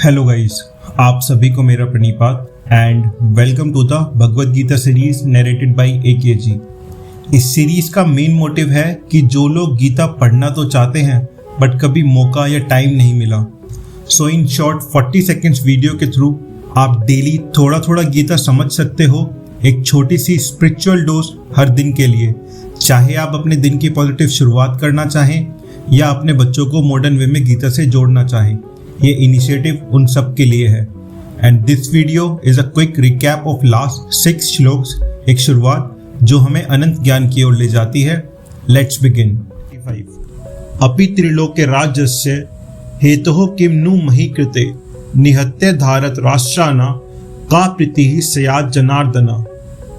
Hello guys, आप सभी को मेरा प्रणिपात and welcome to the Bhagavad Gita series narrated by AKG। इस सीरीज का मेन मोटिव है कि जो लोग गीता पढ़ना तो चाहते हैं बट कभी मौका या टाइम नहीं मिला, सो इन शॉर्ट 40 सेकेंड्स वीडियो के थ्रू आप डेली थोड़ा थोड़ा गीता समझ सकते हो। एक छोटी सी स्पिरिचुअल डोज हर दिन के लिए, चाहे आप अपने दिन की पॉजिटिव शुरुआत करना चाहें या अपने बच्चों को मॉडर्न वे में गीता से जोड़ना चाहें। ये इनिशिएटिव उन सब के लिए है। And this video is a quick recap of last 6 shlokas, एक शुरुआत जो हमें अनंत ज्ञान की ओर ले जाती है। Let's begin. अपि त्रिलोके राज्यस्य हेतुः किम नु मही कृते निहत्य धारत राष्ट्राना का प्रीतिः स्यात् जनार्दना।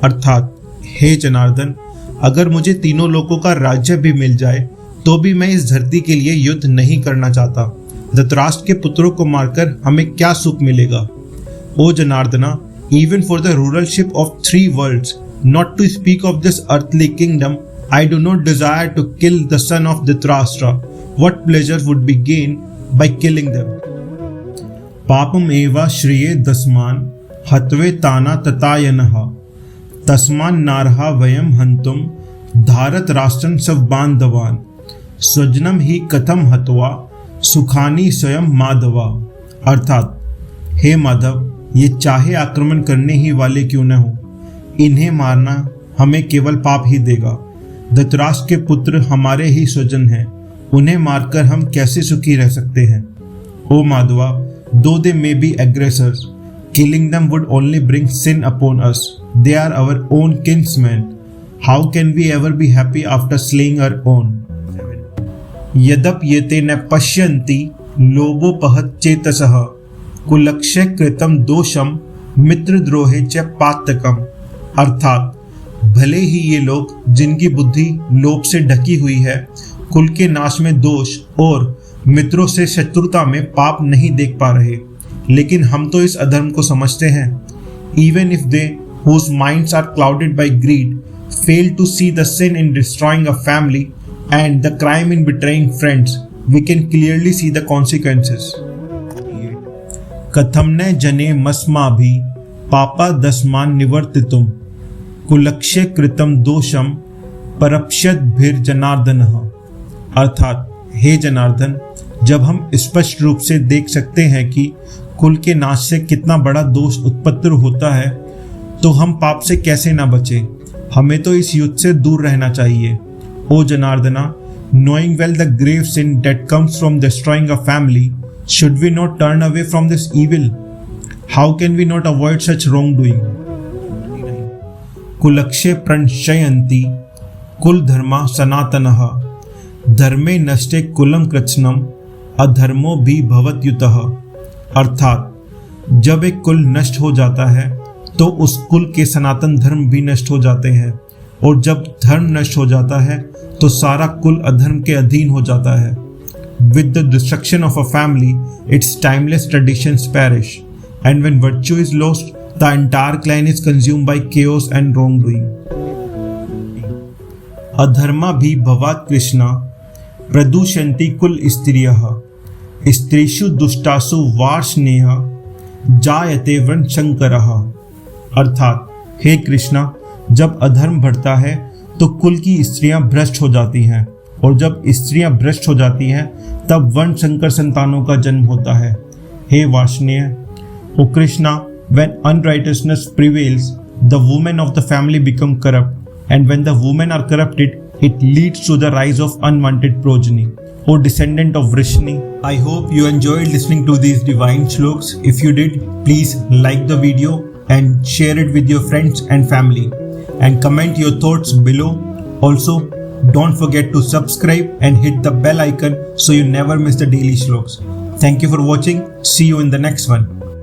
अर्थात, हे जनार्दन, अगर मुझे तीनों लोकों का राज्य भी मिल जाए तो भी मैं इस धरती के लिए युद्ध नहीं करना चाहता। धृतराष्ट्र के पुत्रों को मारकर हमें क्या सुख मिलेगा। ओ जनार्दना, even for the rulership of 3 worlds, not to speak of this earthly kingdom, I do not desire to kill the son of Dhritarashtra. What pleasure would be gained by killing them? पापम एवा श्रिये दस्मान हत्वे ताना ततायनः तस्मान नारहा वयम हंतुम धारत राष्ट्रन सब बांधवान स्वजनम ही कथम हत्वा सुखानी स्वयं माधवा। अर्थात, हे माधव, ये चाहे आक्रमण करने ही वाले क्यों न हो, इन्हें मारना हमें केवल पाप ही देगा। धृतराष्ट्र के पुत्र हमारे ही स्वजन हैं, उन्हें मारकर हम कैसे सुखी रह सकते हैं। ओ Madhava, though they may be aggressors, killing them would only bring sin upon us. They are our own kinsmen. How can we ever be happy after slaying our own? यदप येते न पश्यन्ति लोभोपहत चेतसः कुलक्ष्य कृतम दोषम मित्रद्रोहे च पातकम। अर्थात, भले ही ये लोग जिनकी बुद्धि लोभ से ढकी हुई है कुल के नाश में दोष और मित्रों से शत्रुता में पाप नहीं देख पा रहे, लेकिन हम तो इस अधर्म को समझते हैं। Even if they whose minds are clouded by greed fail to see the sin in destroying a family and the crime in betraying friends, we can clearly see the consequences. कथम न जने मस्माभि पापा दस्मान निवर्तितुम कुलक्ष्य कृतम दोषम परप्स्यद् भीर जनार्दनः। अर्थात, हे जनार्दन, जब हम स्पष्ट रूप से देख सकते हैं कि कुल के नाश से कितना बड़ा दोष उत्पन्न होता है, तो हम पाप से कैसे ना बचें। हमें तो इस युद्ध से दूर रहना चाहिए। O Janardana, knowing well the grave sin that comes from destroying a family, should we not turn away from this evil? How can we not avoid such wrongdoing? कुलक्षे प्रणश्यन्ति कुल धर्मा सनातनः धर्मे नष्टे कुलम कृत्स्नम अधर्मो भी भवत्युतः। अर्थात, जब एक कुल नष्ट हो जाता है तो उस कुल के सनातन धर्म भी नष्ट हो जाते हैं, और जब धर्म नष्ट हो जाता है तो सारा कुल अधर्म के अधीन हो जाता है। With the destruction of a family, its timeless traditions perish, and when virtue is lost, the entire clan is consumed by chaos and wrongdoing. अधर्मा भी भवात् कृष्णा प्रदूषन्ति कुल स्त्रियः स्त्रीषु दुष्टासु वार्ष्णेय जायते वृषशंकरः। अर्थात, हे कृष्णा, जब अधर्म बढ़ता है तो कुल की स्त्रियां भ्रष्ट हो जाती हैं, और जब स्त्रियां भ्रष्ट हो जाती हैं तब वर्ण शंकर संतानों का जन्म होता है। हे वार्ष्णेय, ओ Krishna, when unrighteousness prevails, the women of the family become corrupt, and when the women are corrupted, it leads to the rise of unwanted progeny. O descendant of Vrishni, I hope you enjoyed listening to these divine shloks. If you did, please like the video and share it with your friends and family, and comment your thoughts below. Also, don't forget to subscribe and hit the bell icon so you never miss the daily shloks. Thank you for watching. See you in the next one.